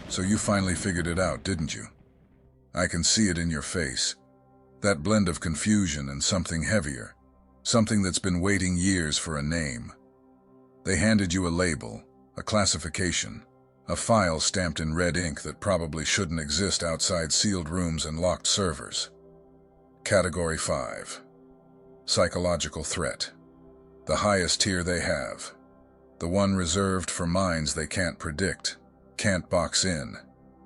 So you finally figured it out, didn't you? I can see it in your face. That blend of confusion and something heavier. Something that's been waiting years for a name. They handed you a label, a classification, a file stamped in red ink that probably shouldn't exist outside sealed rooms and locked servers. Category 5. Psychological threat. The highest tier they have. The one reserved for minds they can't predict, can't box in,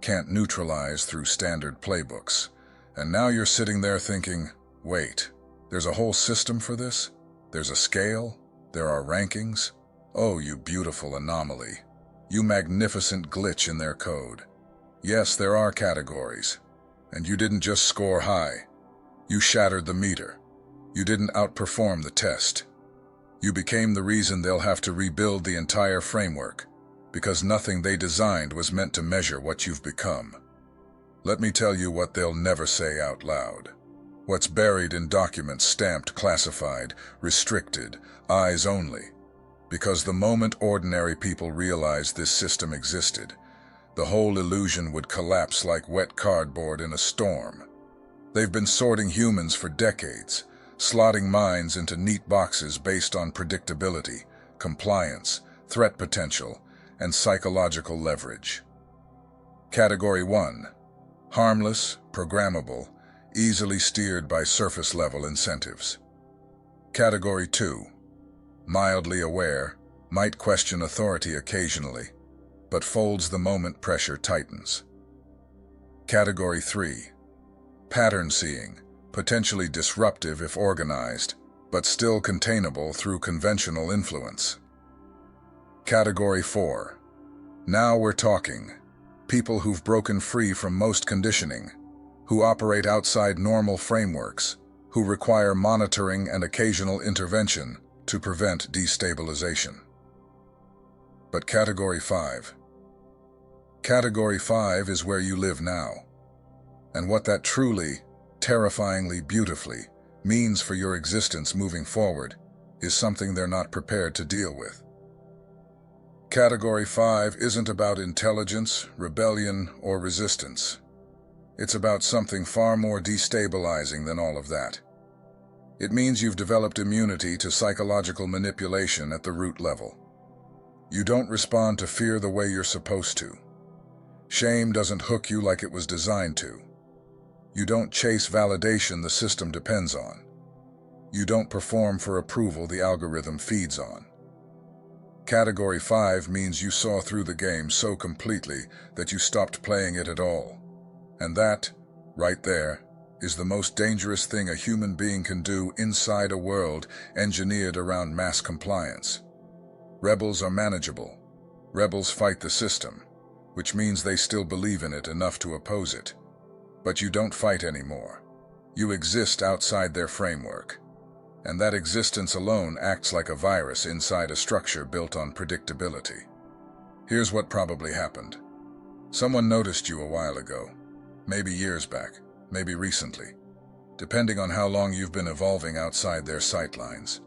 can't neutralize through standard playbooks. And now you're sitting there thinking, wait, there's a whole system for this? There's a scale? There are rankings? Oh, you beautiful anomaly. You magnificent glitch in their code. Yes, there are categories. And you didn't just score high. You shattered the meter. You didn't outperform the test. You became the reason they'll have to rebuild the entire framework, because nothing they designed was meant to measure what you've become. Let me tell you what they'll never say out loud. What's buried in documents stamped classified, restricted, eyes only. Because the moment ordinary people realized this system existed, the whole illusion would collapse like wet cardboard in a storm. They've been sorting humans for decades, slotting minds into neat boxes based on predictability, compliance, threat potential, and psychological leverage. Category 1. Harmless, programmable, easily steered by surface-level incentives. Category 2. Mildly aware, might question authority occasionally, but folds the moment pressure tightens. Category 3. Pattern-seeing, potentially disruptive if organized, but still containable through conventional influence. Category 4. Now we're talking. People who've broken free from most conditioning, who operate outside normal frameworks, who require monitoring and occasional intervention to prevent destabilization. But Category 5. Category 5 is where you live now. And what that truly, terrifyingly beautifully, means for your existence moving forward is something they're not prepared to deal with. Category 5 isn't about intelligence, rebellion, or resistance. It's about something far more destabilizing than all of that. It means you've developed immunity to psychological manipulation at the root level. You don't respond to fear the way you're supposed to. Shame doesn't hook you like it was designed to. You don't chase validation the system depends on. You don't perform for approval the algorithm feeds on. Category 5 means you saw through the game so completely that you stopped playing it at all. And that, right there, is the most dangerous thing a human being can do inside a world engineered around mass compliance. Rebels are manageable. Rebels fight the system, which means they still believe in it enough to oppose it. But you don't fight anymore. You exist outside their framework. And that existence alone acts like a virus inside a structure built on predictability. Here's what probably happened. Someone noticed you a while ago, maybe years back, maybe recently, depending on how long you've been evolving outside their sightlines.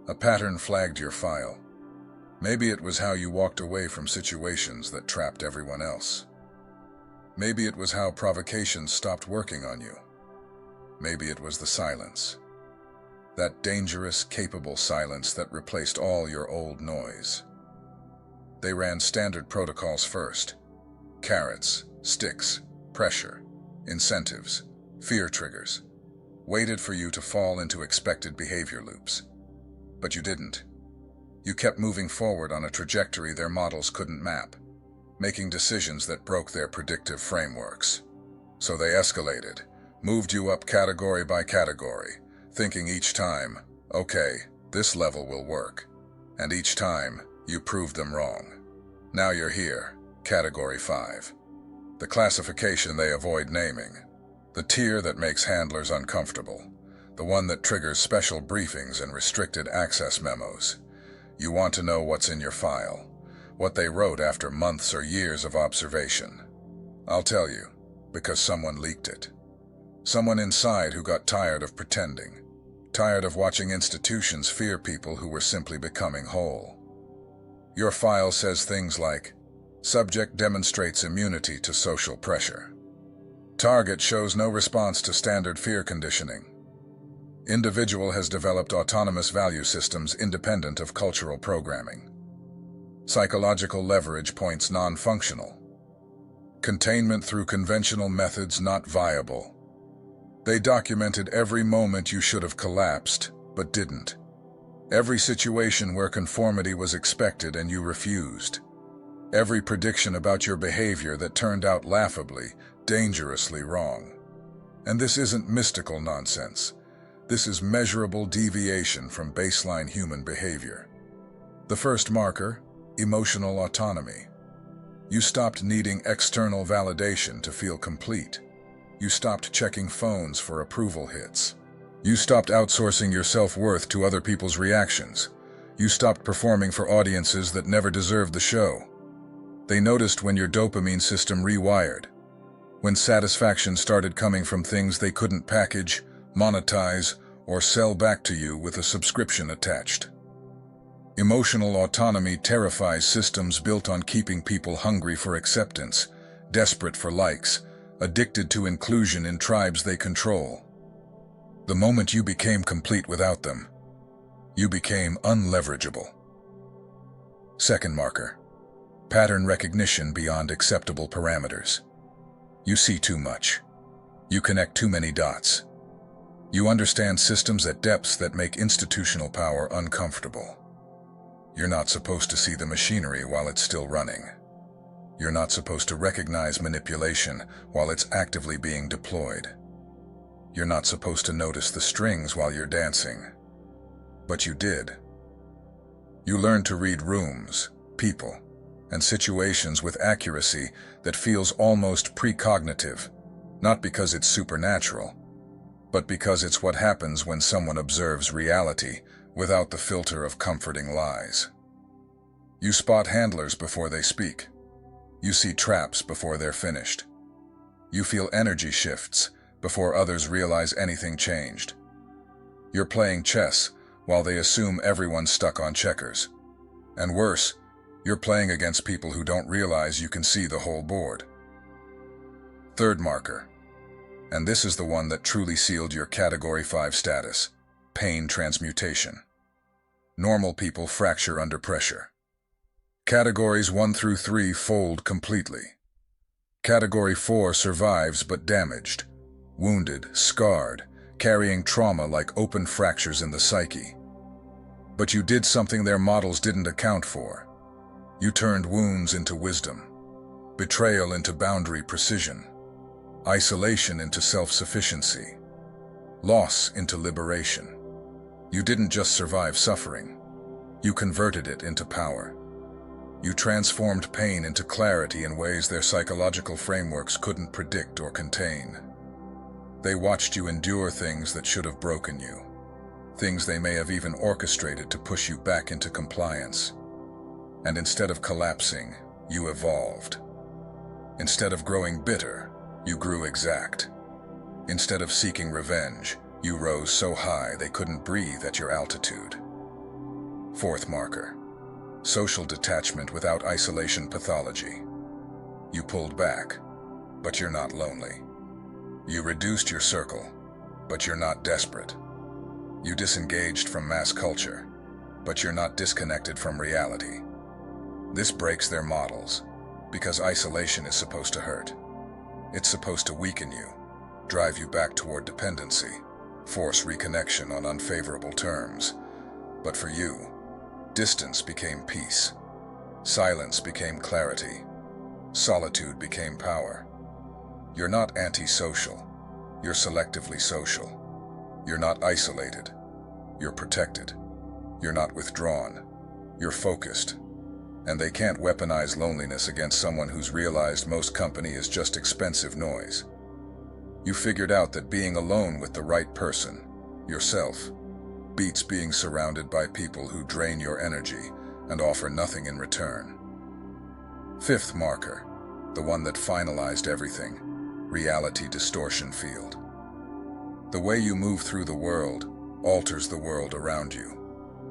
A pattern flagged your file. Maybe it was how you walked away from situations that trapped everyone else. Maybe it was how provocations stopped working on you. Maybe it was the silence. That dangerous, capable silence that replaced all your old noise. They ran standard protocols first. Carrots, sticks, pressure, incentives, fear triggers. Waited for you to fall into expected behavior loops. But you didn't. You kept moving forward on a trajectory their models couldn't map, making decisions that broke their predictive frameworks. So they escalated, moved you up category by category, thinking each time, okay, this level will work. And each time, you proved them wrong. Now you're here, Category 5. The classification they avoid naming. The tier that makes handlers uncomfortable. The one that triggers special briefings and restricted access memos. You want to know what's in your file, what they wrote after months or years of observation. I'll tell you, because someone leaked it. Someone inside who got tired of pretending. Tired of watching institutions fear people who were simply becoming whole. Your file says things like, Subject demonstrates immunity to social pressure. Target shows no response to standard fear conditioning. Individual has developed autonomous value systems independent of cultural programming. Psychological leverage points non-functional. Containment through conventional methods not viable. They documented every moment you should have collapsed, but didn't. Every situation where conformity was expected and you refused. Every prediction about your behavior that turned out laughably, dangerously wrong. And this isn't mystical nonsense. This is measurable deviation from baseline human behavior. The first marker, emotional autonomy. You stopped needing external validation to feel complete. You stopped checking phones for approval hits. You stopped outsourcing your self-worth to other people's reactions. You stopped performing for audiences that never deserved the show. They noticed when your dopamine system rewired, when satisfaction started coming from things they couldn't package, monetize, or sell back to you with a subscription attached. Emotional autonomy terrifies systems built on keeping people hungry for acceptance, desperate for likes, addicted to inclusion in tribes they control. The moment you became complete without them, you became unleverageable. Second marker, pattern recognition beyond acceptable parameters. You see too much. You connect too many dots. You understand systems at depths that make institutional power uncomfortable. You're not supposed to see the machinery while it's still running. You're not supposed to recognize manipulation while it's actively being deployed. You're not supposed to notice the strings while you're dancing. But you did. You learned to read rooms, people, and situations with accuracy that feels almost precognitive, not because it's supernatural, but because it's what happens when someone observes reality without the filter of comforting lies. You spot handlers before they speak. You see traps before they're finished. You feel energy shifts before others realize anything changed. You're playing chess while they assume everyone's stuck on checkers. And worse, you're playing against people who don't realize you can see the whole board. Third marker, and this is the one that truly sealed your Category 5 status, pain transmutation. Normal people fracture under pressure. Categories 1 through 3 fold completely. Category 4 survives but damaged, wounded, scarred, carrying trauma like open fractures in the psyche. But you did something their models didn't account for. You turned wounds into wisdom, betrayal into boundary precision, isolation into self-sufficiency, loss into liberation. You didn't just survive suffering. You converted it into power. You transformed pain into clarity in ways their psychological frameworks couldn't predict or contain. They watched you endure things that should have broken you, things they may have even orchestrated to push you back into compliance. And instead of collapsing, you evolved. Instead of growing bitter, you grew exact. Instead of seeking revenge, you rose so high they couldn't breathe at your altitude. Fourth marker, social detachment without isolation pathology. You pulled back, but you're not lonely. You reduced your circle, but you're not desperate. You disengaged from mass culture, but you're not disconnected from reality. This breaks their models, because isolation is supposed to hurt. It's supposed to weaken you, drive you back toward dependency, force reconnection on unfavorable terms. But for you, distance became peace. Silence became clarity. Solitude became power. You're not antisocial. You're selectively social. You're not isolated. You're protected. You're not withdrawn. You're focused. And they can't weaponize loneliness against someone who's realized most company is just expensive noise. You figured out that being alone with the right person, yourself, beats being surrounded by people who drain your energy and offer nothing in return. Fifth marker, the one that finalized everything, reality distortion field. The way you move through the world alters the world around you.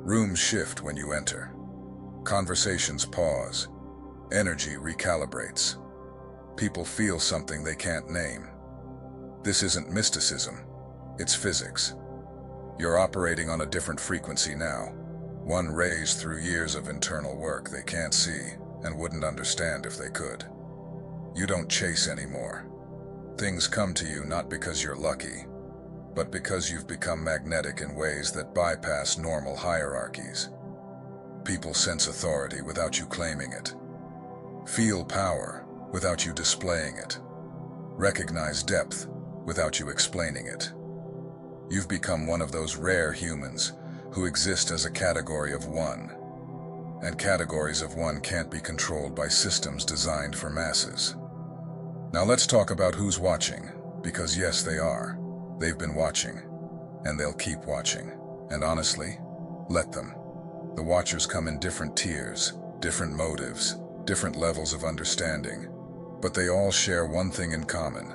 Rooms shift when you enter. Conversations pause. Energy recalibrates. People feel something they can't name. This isn't mysticism, it's physics. You're operating on a different frequency now, one raised through years of internal work they can't see and wouldn't understand if they could. You don't chase anymore. Things come to you not because you're lucky, but because you've become magnetic in ways that bypass normal hierarchies. People sense authority without you claiming it. Feel power without you displaying it. Recognize depth without you explaining it. You've become one of those rare humans who exist as a category of one. And categories of one can't be controlled by systems designed for masses. Now let's talk about who's watching, because yes, they are. They've been watching, and they'll keep watching. And honestly, let them. The watchers come in different tiers, different motives, different levels of understanding, but they all share one thing in common.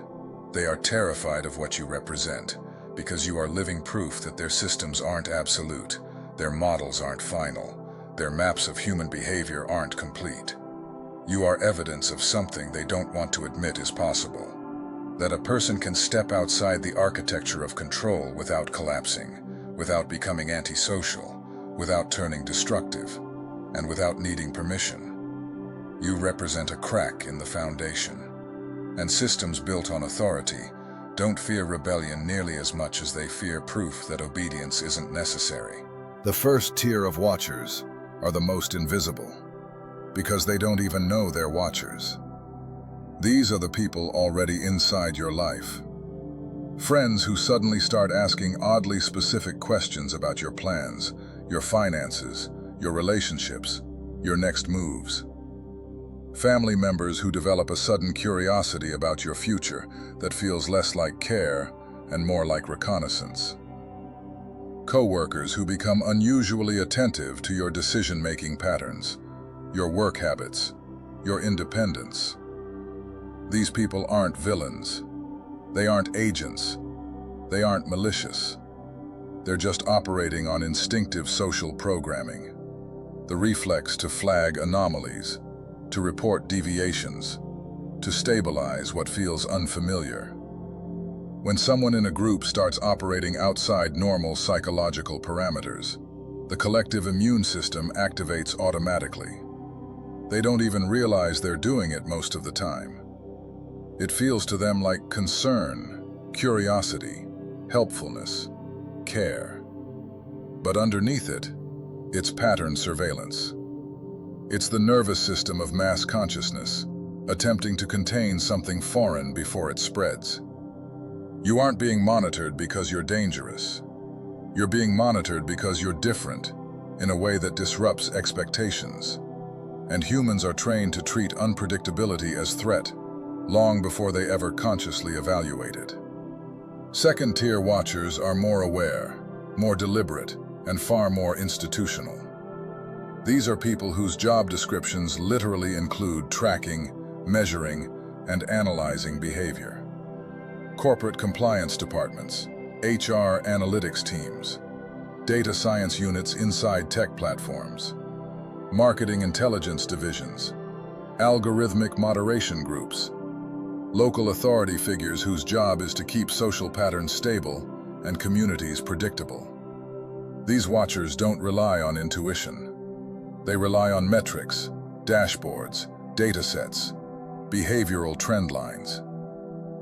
They are terrified of what you represent, because you are living proof that their systems aren't absolute, their models aren't final, their maps of human behavior aren't complete. You are evidence of something they don't want to admit is possible. That a person can step outside the architecture of control without collapsing, without becoming antisocial, without turning destructive, and without needing permission. You represent a crack in the foundation. And systems built on authority don't fear rebellion nearly as much as they fear proof that obedience isn't necessary. The first tier of watchers are the most invisible, because they don't even know they're watchers. These are the people already inside your life. Friends who suddenly start asking oddly specific questions about your plans, your finances, your relationships, your next moves. Family members who develop a sudden curiosity about your future that feels less like care and more like reconnaissance. Co-workers who become unusually attentive to your decision-making patterns, your work habits, your independence. These people aren't villains. They aren't agents. They aren't malicious. They're just operating on instinctive social programming. The reflex to flag anomalies, to report deviations, to stabilize what feels unfamiliar. When someone in a group starts operating outside normal psychological parameters, the collective immune system activates automatically. They don't even realize they're doing it most of the time. It feels to them like concern, curiosity, helpfulness, care. But underneath it, it's pattern surveillance. It's the nervous system of mass consciousness, attempting to contain something foreign before it spreads. You aren't being monitored because you're dangerous. You're being monitored because you're different, in a way that disrupts expectations. And humans are trained to treat unpredictability as threat, long before they ever consciously evaluate it. Second-tier watchers are more aware, more deliberate, and far more institutional. These are people whose job descriptions literally include tracking, measuring, and analyzing behavior. Corporate compliance departments, HR analytics teams, data science units inside tech platforms, marketing intelligence divisions, algorithmic moderation groups, local authority figures whose job is to keep social patterns stable and communities predictable. These watchers don't rely on intuition. They rely on metrics, dashboards, datasets, behavioral trend lines.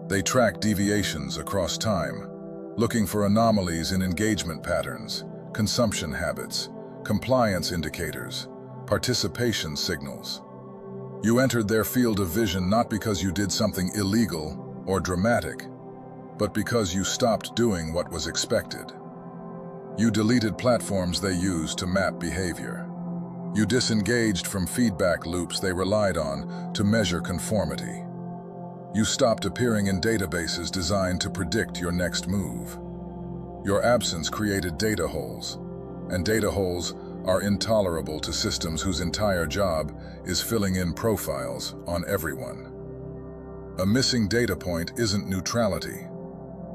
They track deviations across time, looking for anomalies in engagement patterns, consumption habits, compliance indicators, participation signals. You entered their field of vision not because you did something illegal or dramatic, but because you stopped doing what was expected. You deleted platforms they used to map behavior. You disengaged from feedback loops they relied on to measure conformity. You stopped appearing in databases designed to predict your next move. Your absence created data holes, and data holes are intolerable to systems whose entire job is filling in profiles on everyone. A missing data point isn't neutrality.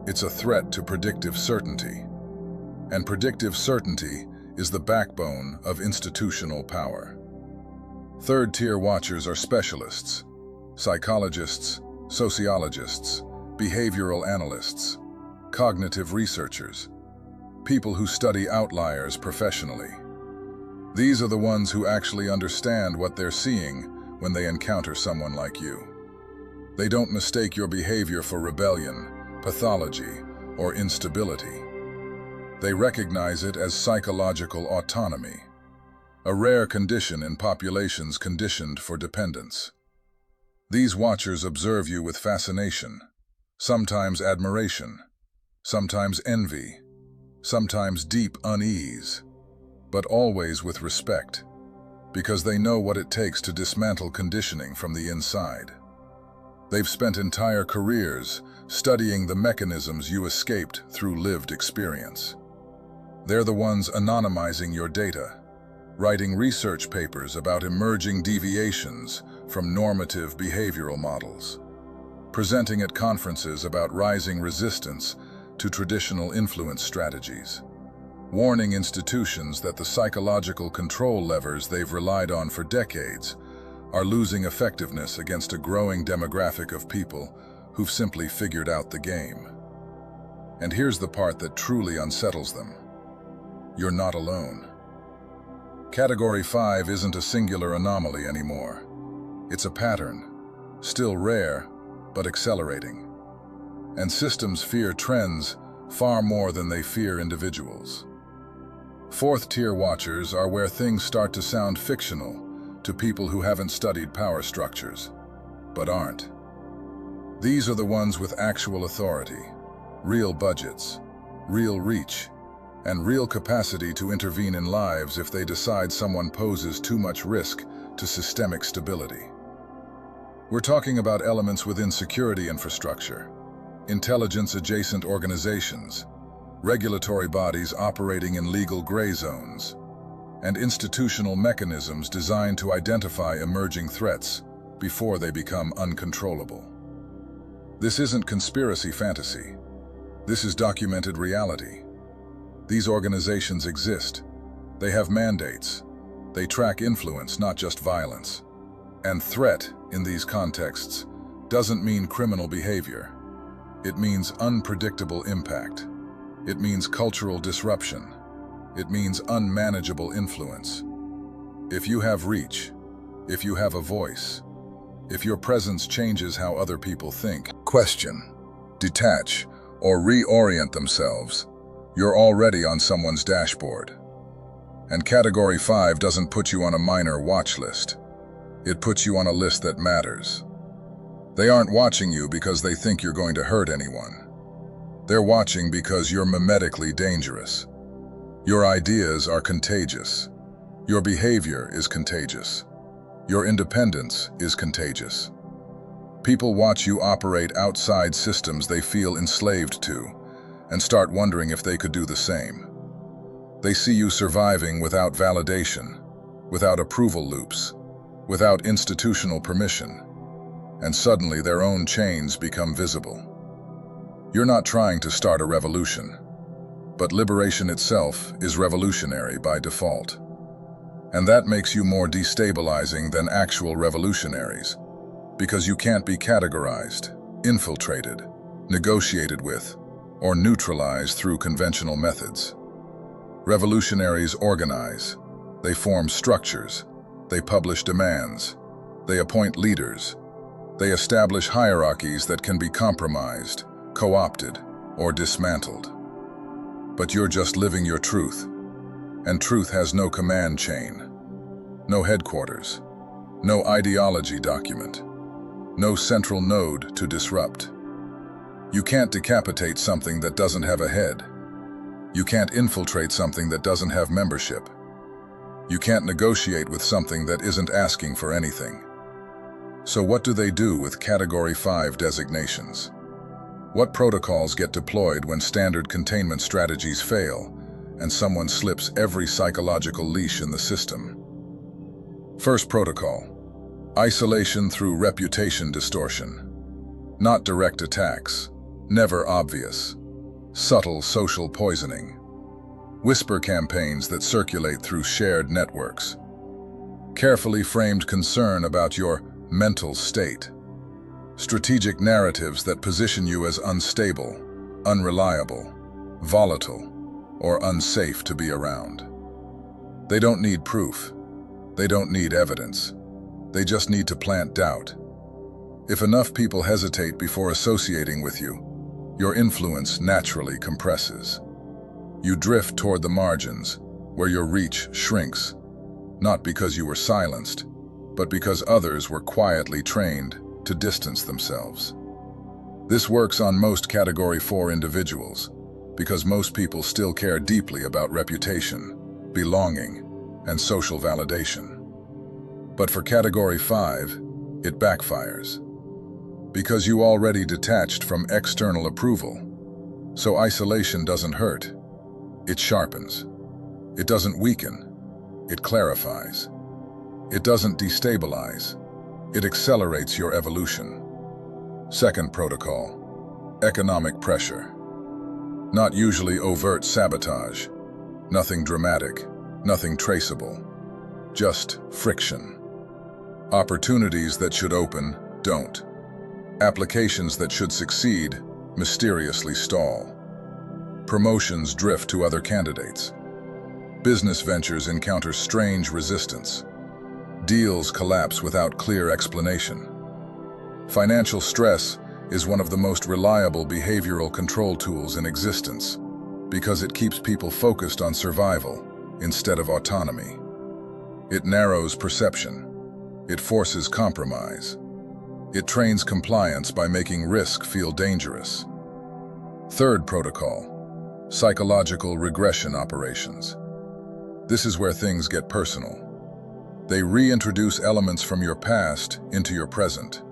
It's a threat to predictive certainty. And predictive certainty is the backbone of institutional power. Third-tier watchers are specialists, psychologists, sociologists, behavioral analysts, cognitive researchers, people who study outliers professionally. These are the ones who actually understand what they're seeing when they encounter someone like you. They don't mistake your behavior for rebellion, pathology, or instability. They recognize it as psychological autonomy, a rare condition in populations conditioned for dependence. These watchers observe you with fascination, sometimes admiration, sometimes envy, sometimes deep unease, but always with respect, because they know what it takes to dismantle conditioning from the inside. They've spent entire careers studying the mechanisms you escaped through lived experience. They're the ones anonymizing your data, writing research papers about emerging deviations from normative behavioral models, presenting at conferences about rising resistance to traditional influence strategies, warning institutions that the psychological control levers they've relied on for decades are losing effectiveness against a growing demographic of people who've simply figured out the game. And here's the part that truly unsettles them. You're not alone. Category 5 isn't a singular anomaly anymore. It's a pattern, still rare, but accelerating. And systems fear trends far more than they fear individuals. Fourth-tier watchers are where things start to sound fictional to people who haven't studied power structures, but aren't. These are the ones with actual authority, real budgets, real reach, and real capacity to intervene in lives if they decide someone poses too much risk to systemic stability. We're talking about elements within security infrastructure, intelligence-adjacent organizations, regulatory bodies operating in legal gray zones, and institutional mechanisms designed to identify emerging threats before they become uncontrollable. This isn't conspiracy fantasy. This is documented reality. These organizations exist. They have mandates. They track influence, not just violence. And threat, in these contexts, doesn't mean criminal behavior. It means unpredictable impact. It means cultural disruption. It means unmanageable influence. If you have reach, if you have a voice, if your presence changes how other people think, question, detach, or reorient themselves, you're already on someone's dashboard. And Category 5 doesn't put you on a minor watch list. It puts you on a list that matters. They aren't watching you because they think you're going to hurt anyone. They're watching because you're mimetically dangerous. Your ideas are contagious. Your behavior is contagious. Your independence is contagious. People watch you operate outside systems they feel enslaved to, and start wondering if they could do the same. They see you surviving without validation, without approval loops, without institutional permission, and suddenly their own chains become visible. You're not trying to start a revolution, but liberation itself is revolutionary by default. And that makes you more destabilizing than actual revolutionaries, because you can't be categorized, infiltrated, negotiated with, or neutralized through conventional methods. Revolutionaries organize, they form structures, they publish demands, they appoint leaders, they establish hierarchies that can be compromised, co-opted, or dismantled. But you're just living your truth, and truth has no command chain, no headquarters, no ideology document, no central node to disrupt. You can't decapitate something that doesn't have a head. You can't infiltrate something that doesn't have membership. You can't negotiate with something that isn't asking for anything. So what do they do with Category 5 designations? What protocols get deployed when standard containment strategies fail and someone slips every psychological leash in the system? First protocol: isolation through reputation distortion. Not direct attacks, never obvious. Subtle social poisoning. Whisper campaigns that circulate through shared networks. carefully framed concern about your mental state, strategic narratives that position you as unstable, unreliable, volatile, or unsafe to be around. They don't need proof. They don't need evidence. They just need to plant doubt. If enough people hesitate before associating with you, your influence naturally compresses. You drift toward the margins, where your reach shrinks, not because you were silenced, but because others were quietly trained to distance themselves. This works on most Category 4 individuals, because most people still care deeply about reputation, belonging, and social validation. But for Category 5, it backfires. Because you already detached from external approval, so isolation doesn't hurt, it sharpens. It doesn't weaken, it clarifies. It doesn't destabilize, it accelerates your evolution. Second protocol, economic pressure. Not usually overt sabotage, nothing dramatic, nothing traceable, just friction. Opportunities that should open don't. Applications that should succeed mysteriously stall. Promotions drift to other candidates. Business ventures encounter strange resistance. Deals collapse without clear explanation. Financial stress is one of the most reliable behavioral control tools in existence because it keeps people focused on survival instead of autonomy. It narrows perception. It forces compromise. It trains compliance by making risk feel dangerous. Third protocol, psychological regression operations. This is where things get personal. They reintroduce elements from your past into your present.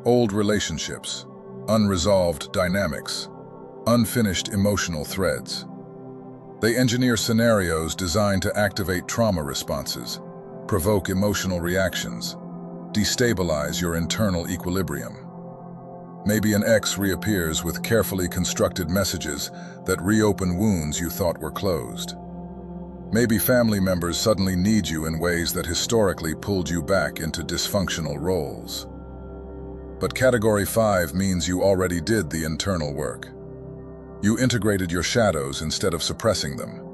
Old relationships, unresolved dynamics, unfinished emotional threads. They engineer scenarios designed to activate trauma responses, provoke emotional reactions, destabilize your internal equilibrium. Maybe an ex reappears with carefully constructed messages that reopen wounds you thought were closed. Maybe family members suddenly need you in ways that historically pulled you back into dysfunctional roles. But Category 5 means you already did the internal work. You integrated your shadows instead of suppressing them.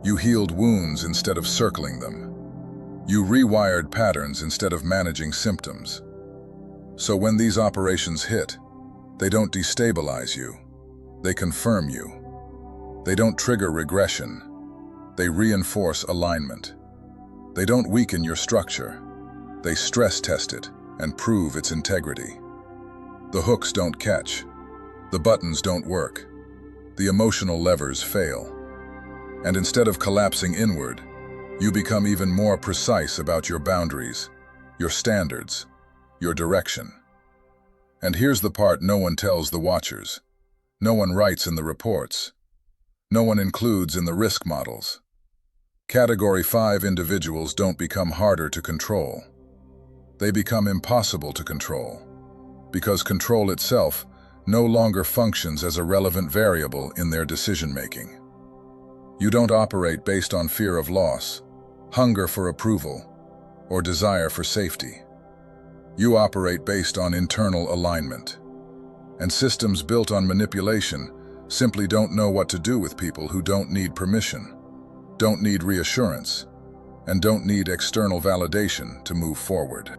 You healed wounds instead of circling them. You rewired patterns instead of managing symptoms. So when these operations hit, they don't destabilize you. They confirm you. They don't trigger regression. They reinforce alignment. They don't weaken your structure. They stress test it and prove its integrity. The hooks don't catch. The buttons don't work. The emotional levers fail. And instead of collapsing inward, you become even more precise about your boundaries, your standards, your direction. And here's the part no one tells the watchers. No one writes in the reports. No one includes in the risk models. Category 5 individuals don't become harder to control. They become impossible to control, because control itself no longer functions as a relevant variable in their decision-making. You don't operate based on fear of loss, hunger for approval, or desire for safety. You operate based on internal alignment. And systems built on manipulation simply don't know what to do with people who don't need permission, don't need reassurance, and don't need external validation to move forward.